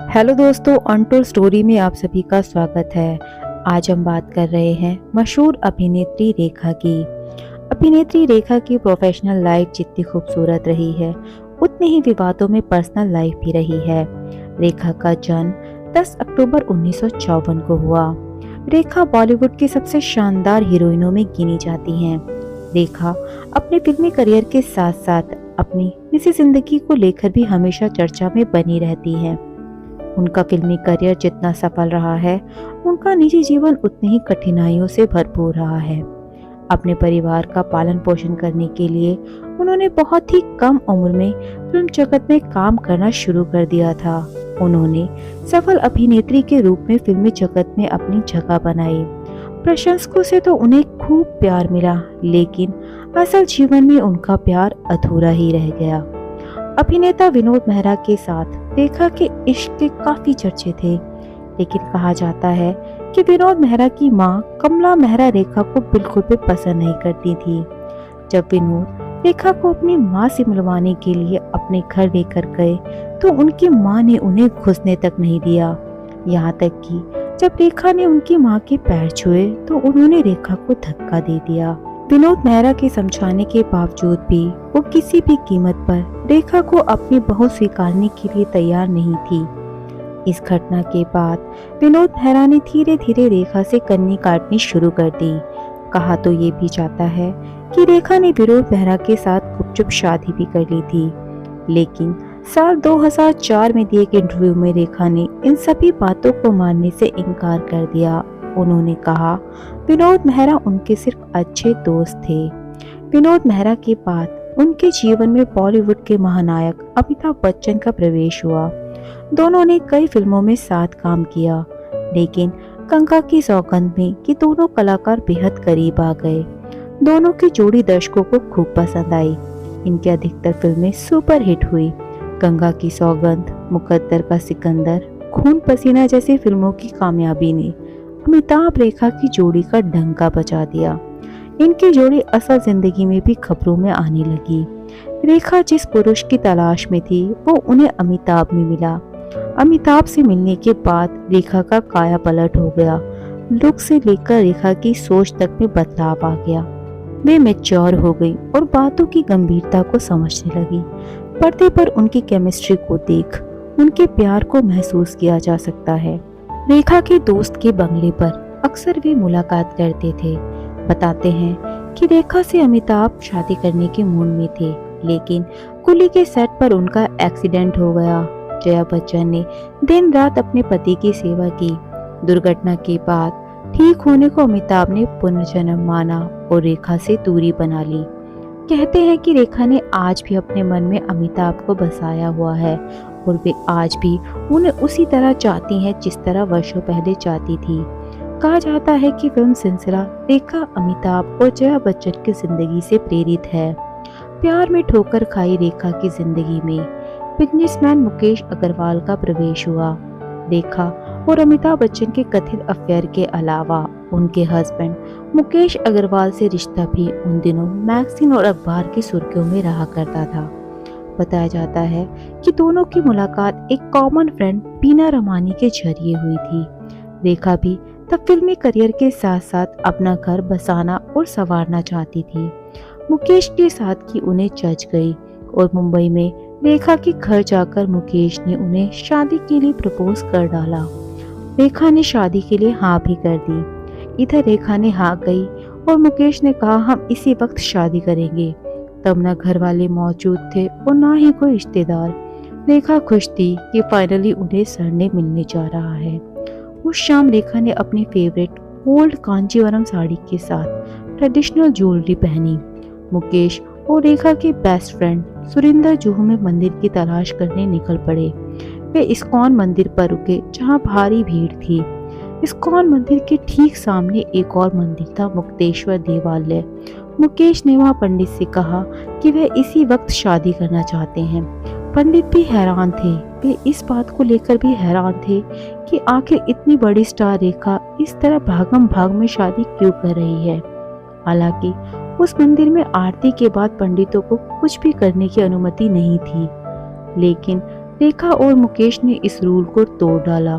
Hello दोस्तों, untold story में आप सभी का स्वागत है। आज हम बात कर रहे हैं मशहूर अभिनेत्री रेखा की। अभिनेत्री रेखा की प्रोफेशनल लाइफ जितनी खूबसूरत रही है, उतने ही विवादों में पर्सनल लाइफ भी रही है। रेखा का जन्म 10 अक्टूबर 1954 को हुआ। रेखा बॉलीवुड की सबसे शानदार हीरोइनों में गिनी जाती हैं। रेखा अपने फिल्मी करियर के साथ साथ अपनी निजी जिंदगी को लेकर भी हमेशा चर्चा में बनी रहती हैं। उनका फिल्मी करियर जितना सफल रहा है, उनका निजी जीवन उतनी ही कठिनाइयों से भरपूर रहा है। अपने परिवार का पालन पोषण करने के लिए उन्होंने बहुत ही कम उम्र में फिल्म जगत में काम करना शुरू कर दिया था। उन्होंने सफल अभिनेत्री के रूप में फिल्मी जगत में अपनी जगह बनाई। प्रशंसकों से तो उन्हें खूब प्यार मिला, लेकिन असल जीवन में उनका प्यार अधूरा ही रह गया। अभिनेता विनोद मेहरा के साथ रेखा के इश्क के काफी चर्चे थे, लेकिन कहा जाता है कि विनोद मेहरा की मां कमला मेहरा रेखा को बिल्कुल भी पसंद नहीं करती थी। जब विनोद रेखा को अपनी मां से मिलवाने के लिए अपने घर लेकर गए, तो उनकी मां ने उन्हें घुसने तक नहीं दिया। यहाँ तक कि जब रेखा ने उनकी मां के पैर छुए, तो उन्होंने रेखा को धक्का दे दिया। विनोद मेहरा के समझाने के बावजूद भी वो किसी भी कीमत पर रेखा को अपनी बहू स्वीकारने के लिए तैयार नहीं थी। इस घटना के बाद विनोद मेहरा ने धीरे धीरे रेखा से कन्नी काटनी शुरू कर दी। कहा तो ये भी जाता है कि रेखा ने विनोद मेहरा के साथ गुपचुप शादी भी कर ली थी, लेकिन साल 2004 में दिए एक इंटरव्यू में रेखा ने इन सभी बातों को मानने से इनकार कर दिया। उन्होंने कहा विनोद मेहरा उनके सिर्फ अच्छे दोस्त थे। विनोद मेहरा के बाद उनके जीवन में बॉलीवुड के महानायक अमिताभ बच्चन का प्रवेश हुआ। दोनों ने कई फिल्मों में साथ काम किया, लेकिन गंगा की सौगंध में ये दोनों कलाकार बेहद करीब आ गए। दोनों की जोड़ी दर्शकों को खूब पसंद आई। इनकी अधिकतर फिल्में सुपर हिट हुई। गंगा की सौगंध, मुकद्दर का सिकंदर, खून पसीना जैसी फिल्मों की कामयाबी ने अमिताभ रेखा की जोड़ी का डंका बजा दिया। इनकी जोड़ी असल जिंदगी में भी खबरों में आने लगी। रेखा जिस पुरुष की तलाश में थी, वो उन्हें अमिताभ में मिला। अमिताभ से मिलने के बाद रेखा का काया पलट हो गया। लुक से लेकर रेखा की सोच तक में बदलाव आ गया। वे मैच्योर हो गई और बातों की गंभीरता को समझने लगी। पर्दे पर उनकी केमिस्ट्री को देख उनके प्यार को महसूस किया जा सकता है। रेखा के दोस्त के बंगले पर अक्सर वे मुलाकात करते थे। बताते हैं कि रेखा से अमिताभ शादी करने के मूड में थे, लेकिन कुली के सेट पर उनका एक्सीडेंट हो गया। जया बच्चन ने दिन रात अपने पति की सेवा की। दुर्घटना के बाद ठीक होने को अमिताभ ने पुनर्जन्म माना और रेखा से दूरी बना ली। कहते हैं कि रेखा ने आज भी अपने मन में अमिताभ को बसाया हुआ है और वे आज भी उन्हें उसी तरह चाहती हैं जिस तरह वर्षों पहले चाहती थी। कहा जाता है कि फिल्म सिलसिला रेखा, अमिताभ और जया बच्चन की जिंदगी से प्रेरित है। प्यार में ठोकर खाई रेखा की जिंदगी में बिजनेसमैन मुकेश अग्रवाल का प्रवेश हुआ। रेखा और अमिताभ बच्चन के कथित अफेयर के अलावा उनके हस्बैंड मुकेश अग्रवाल से रिश्ता भी उन दिनों मैगजीन और अखबार की सुर्खियों में रहा करता था। बताया जाता है कि दोनों की मुलाकात एक कॉमन फ्रेंड बीना रमानी के जरिए हुई थी। रेखा भी तब फिल्मी करियर के साथ साथ अपना घर बसाना और संवारना चाहती थी। मुकेश के साथ की उन्हें जच गई और मुंबई में रेखा के घर जाकर मुकेश ने उन्हें शादी के लिए प्रपोज कर डाला। रेखा ने शादी के लिए हाँ भी कर दी। इधर रेखा ने हाँ कही और मुकेश ने कहा हम इसी वक्त शादी करेंगे। तब न घर वाले मौजूद थे और ना ही कोई रिश्तेदार। रेखा खुश थी कि फाइनली उन्हें सरने मिलने जा रहा है। उस शाम रेखा ने अपनी फेवरेट ओल्ड कांजीवरम साड़ी के साथ ट्रेडिशनल ज्वेलरी पहनी। मुकेश और रेखा के बेस्ट फ्रेंड सुरिंदर जुहू में मंदिर की तलाश करने निकल पड़े। वे इस्कॉन मंदिर पर रुके, जहां भारी भीड़ थी। इस्कॉन मंदिर के ठीक सामने एक और मंदिर था, मुक्तेश्वर देवालय। मुकेश ने वहां पंडित से कहा कि वे इसी वक्त शादी करना चाहते हैं। पंडित भी हैरान थे। वे इस बात को लेकर भी हैरान थे कि आखिर इतनी बड़ी स्टार रेखा इस तरह भागम भाग में शादी क्यों कर रही है। हालांकि उस मंदिर में आरती के बाद पंडितों को कुछ भी करने की अनुमति नहीं थी, लेकिन रेखा और मुकेश ने इस रूल को तोड़ डाला।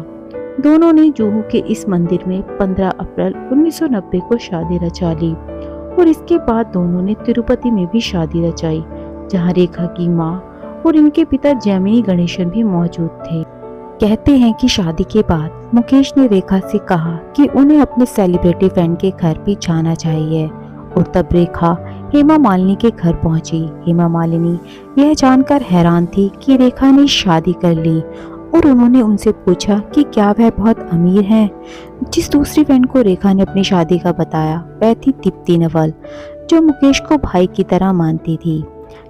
दोनों ने जुहू के इस मंदिर में 15 अप्रैल 1990 को शादी रचा ली और इसके बाद दोनों ने तिरुपति में भी शादी रचाई, जहां रेखा की मां और इनके पिता जैमिनी गणेशन भी मौजूद थे। कहते हैं कि शादी के बाद मुकेश ने रेखा से कहा कि उन्हें अपने सेलिब्रिटी फ्रेंड के घर भी जाना चाहिए और तब रेखा हेमा मालिनी के घर पहुंची। हेमा मालिनी यह जानकर हैरान थी कि रेखा ने शादी कर ली और उन्होंने उनसे पूछा कि क्या वह बहुत अमीर हैं। जिस दूसरी फ्रेंड को रेखा ने अपनी शादी का बताया वह थी दीप्ति नवल, जो मुकेश को भाई की तरह मानती थी।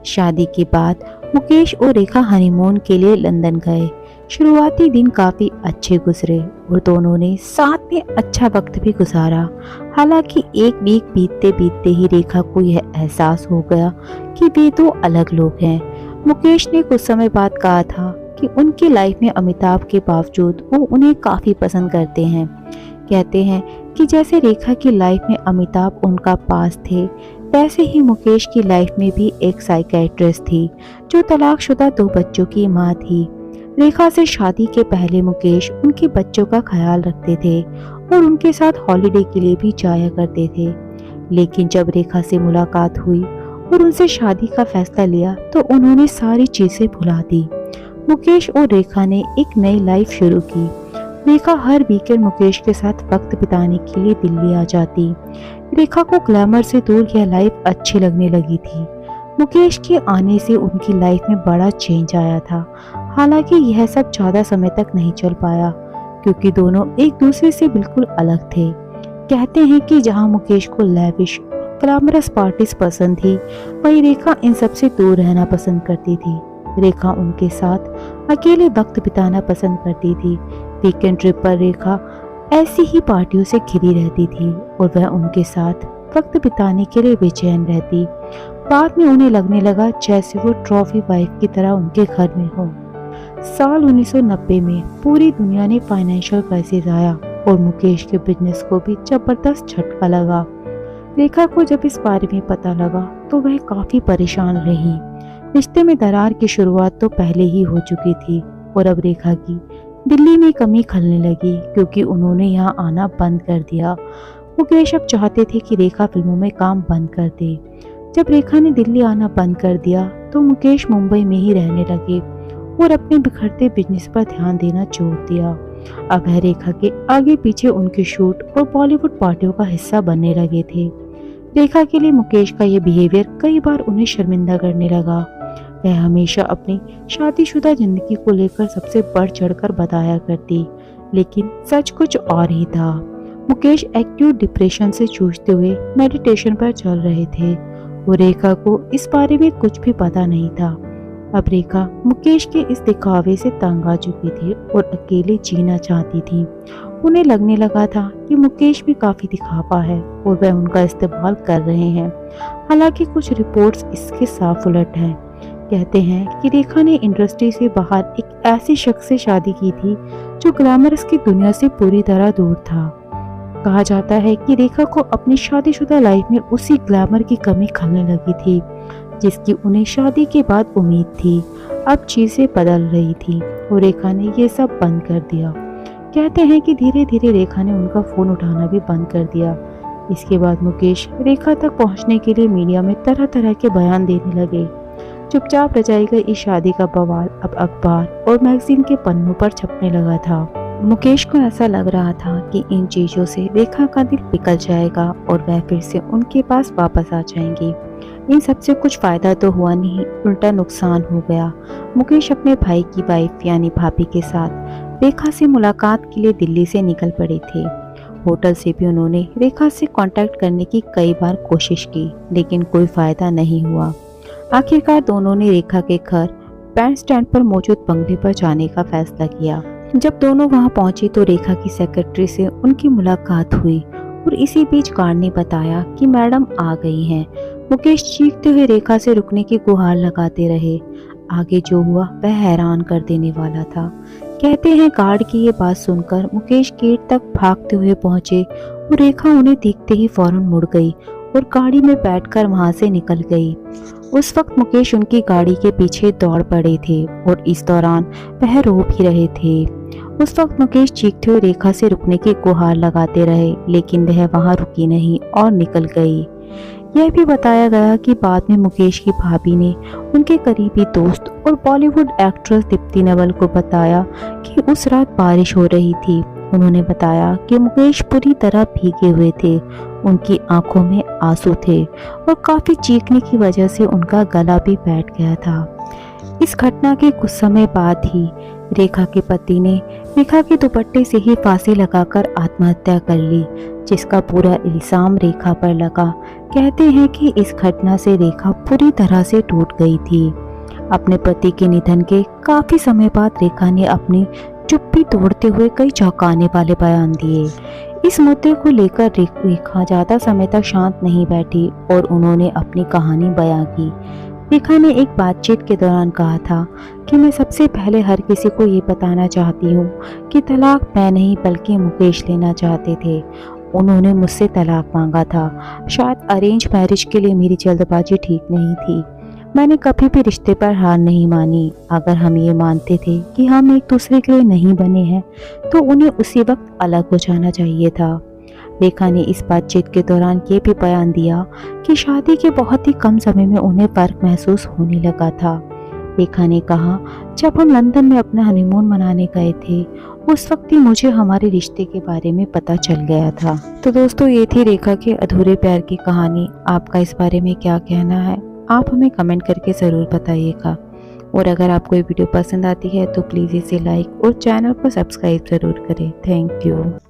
शादी के बाद मुकेश और रेखा हनीमून के लिए लंदन गए। शुरुआती दिन काफी अच्छे गुजरे और दोनों ने साथ में अच्छा वक्त भी गुजारा। हालांकि एक वीक बीतते बीतते ही रेखा को यह एहसास हो गया कि वे दो अलग लोग हैं। मुकेश ने कुछ समय बाद कहा था कि उनकी लाइफ में अमिताभ के बावजूद वो उन्हें काफी पसंद करते हैं। कहते हैं कि जैसे रेखा की लाइफ में अमिताभ उनका पास थे, वैसे ही मुकेश की लाइफ में भी एक साइकियाट्रिस्ट थी जो तलाकशुदा 2 बच्चों की मां थी। रेखा से शादी के पहले मुकेश उनके बच्चों का ख्याल रखते थे और उनके साथ हॉलिडे के लिए भी जाया करते थे। लेकिन जब रेखा से मुलाकात हुई और उनसे शादी का फैसला लिया तो उन्होंने सारी चीजें भुला दी। मुकेश और रेखा ने एक नई लाइफ शुरू की। रेखा हर वीकेंड मुकेश के साथ वक्त बिताने के लिए दिल्ली आ जाती। रेखा को ग्लैमर से दूर यह लाइफ अच्छी लगने लगी थी। मुकेश के आने से उनकी लाइफ में बड़ा चेंज आया था। हालांकि यह सब ज्यादा समय तक नहीं चल पाया क्योंकि दोनों एक दूसरे से बिल्कुल अलग थे। कहते हैं कि जहां मुकेश को लैविश ग्लैमरस पार्टीज पसंद थी, वहीं रेखा इन सब से दूर रहना पसंद करती थी। रेखा उनके साथ अकेले वक्त बिताना पसंद करती थी। वीकेंड ट्रिप पर रेखा ऐसी ही पार्टियों से घिरी रहती थी और वह उनके साथ वक्त बिताने के लिए बेचैन रहती। बाद में उन्हें लगने लगा जैसे वो ट्रॉफी वाइफ की तरह उनके घर में हो। साल 1990 में पूरी दुनिया ने फाइनेंशियल क्राइसिस आया और मुकेश के बिजनेस को भी जबरदस्त झटका लगा। रेखा को जब इस बारे में पता लगा तो वह काफी परेशान रही। रिश्ते में दरार की शुरुआत तो पहले ही हो चुकी थी और अब रेखा की दिल्ली में कमी खलने लगी क्योंकि उन्होंने यहाँ आना बंद कर दिया। मुकेश अब चाहते थे कि रेखा फिल्मों में काम बंद कर दे। जब रेखा ने दिल्ली आना बंद कर दिया तो मुकेश मुंबई में ही रहने लगे और अपने बिखरते बिजनेस पर ध्यान देना छोड़ दिया। अब वह रेखा के आगे पीछे उनके शूट और बॉलीवुड पार्टियों का हिस्सा बनने लगे थे। रेखा के लिए मुकेश का ये बिहेवियर कई बार उन्हें शर्मिंदा करने लगा। वह हमेशा अपनी शादीशुदा जिंदगी को लेकर सबसे बढ़ चढ़कर बताया करती, लेकिन सच कुछ और ही था। मुकेश एक्यूट डिप्रेशन से जूझते हुए मेडिटेशन पर चल रहे थे और रेखा को इस बारे में कुछ भी पता नहीं था। अब रेखा मुकेश के इस दिखावे से तंग आ चुकी थी और अकेले जीना चाहती थी। उन्हें लगने लगा था कि मुकेश भी काफी दिखावा है और वह उनका इस्तेमाल कर रहे हैं। हालांकि कुछ रिपोर्ट्स इसके साफ उलट हैं। कहते हैं कि रेखा ने इंडस्ट्री से बाहर एक ऐसे शख्स से शादी की थी जो ग्लैमरस की दुनिया से पूरी तरह दूर था। कहा जाता है कि रेखा को अपनी शादीशुदा लाइफ में उसी ग्लैमर की कमी खलने लगी थी जिसकी उन्हें शादी के बाद उम्मीद थी। अब चीजें बदल रही थी और रेखा ने ये सब बंद कर दिया। कहते हैं कि धीरे धीरे रेखा ने उनका फोन उठाना भी बंद कर दिया। इसके बाद मुकेश रेखा तक पहुंचने के लिए मीडिया में तरह तरह के बयान देने लगे। चुपचाप रचाई गई इस शादी का बवाल अब अखबार और मैगजीन के पन्नों पर छपने लगा था। मुकेश को ऐसा लग रहा था कि इन चीजों से रेखा का दिल पिघल जाएगा और वह फिर से उनके पास वापस आ जाएंगी। इन सबसे कुछ फायदा तो हुआ नहीं, उल्टा नुकसान हो गया। मुकेश अपने भाई की वाइफ यानी भाभी के साथ रेखा से मुलाकात के लिए दिल्ली से निकल पड़े थे। होटल से भी उन्होंने रेखा से कांटेक्ट करने की कई बार कोशिश की, लेकिन कोई फायदा नहीं हुआ। आखिरकार दोनों ने रेखा के घर बैंड स्टैंड पर मौजूद बंगले पर जाने का फैसला किया। जब दोनों वहां पहुंचे तो रेखा की सेक्रेटरी से उनकी मुलाकात हुई और इसी बीच गार्ड ने बताया कि मैडम आ गई हैं। मुकेश चीखते हुए रेखा से रुकने की गुहार लगाते रहे। आगे जो हुआ वह हैरान कर देने वाला था। कहते हैं गार्ड की ये बात सुनकर मुकेश गेट तक भागते हुए पहुंचे और रेखा उन्हें देखते ही फौरन मुड़ गई और गाड़ी में बैठकर वहां से निकल गई। उस वक्त मुकेश उनकी गाड़ी के पीछे दौड़ पड़े थे और इस दौरान वह रो भी रहे थे। उस वक्त मुकेश चीखते हुए रेखा से रुकने की गुहार लगाते रहे, लेकिन वह वहां रुकी नहीं और निकल गई। यह भी बताया गया कि बाद में मुकेश की भाभी ने उनके करीबी दोस्त और बॉलीवुड एक्ट्रेस दीप्ति नवल को बताया कि उस रात बारिश हो रही थी। उन्होंने बताया कि मुकेश पूरी तरह भीगे हुए थे, उनकी आंखों में आंसू थे और काफी चीखने की वजह से उनका गला भी बैठ गया था। इस घटना के कुछ समय बाद ही रेखा के पति ने रेखा के दुपट्टे से ही फांसी लगाकर आत्महत्या कर ली, जिसका पूरा इल्जाम रेखा पर लगा। कहते हैं कि इस घटना से रेखा पूरी तरह से टूट गई थी। अपने पति के निधन के काफी समय बाद रेखा ने अपनी चुप्पी तोड़ते हुए कई चौंकाने वाले बयान दिए। इस मुद्दे को लेकर रेखा ज्यादा समय तक शांत नहीं बैठी और उन्होंने अपनी कहानी बयां की। रेखा ने एक बातचीत के दौरान कहा था कि मैं सबसे पहले हर किसी को ये बताना चाहती हूँ कि तलाक मैं नहीं बल्कि मुकेश लेना चाहते थे। उन्होंने मुझसे तलाक मांगा था। शायद अरेंज मैरिज के लिए मेरी जल्दबाजी ठीक नहीं थी। मैंने कभी भी रिश्ते पर हार नहीं मानी। अगर हम ये मानते थे कि हम एक दूसरे के लिए नहीं बने हैं तो उन्हें उसी वक्त अलग हो जाना चाहिए था। रेखा ने इस बातचीत के दौरान ये भी बयान दिया कि शादी के बहुत ही कम समय में उन्हें फर्क महसूस होने लगा था। रेखा ने कहा, जब हम लंदन में अपना हनीमून मनाने गए थे उस वक्त ही मुझे हमारे रिश्ते के बारे में पता चल गया था। तो दोस्तों, ये थी रेखा के अधूरे प्यार की कहानी। आपका इस बारे में क्या कहना है, आप हमें कमेंट करके ज़रूर बताइएगा। और अगर आपको ये वीडियो पसंद आती है तो प्लीज़ इसे लाइक और चैनल को सब्सक्राइब ज़रूर करें। Thank you.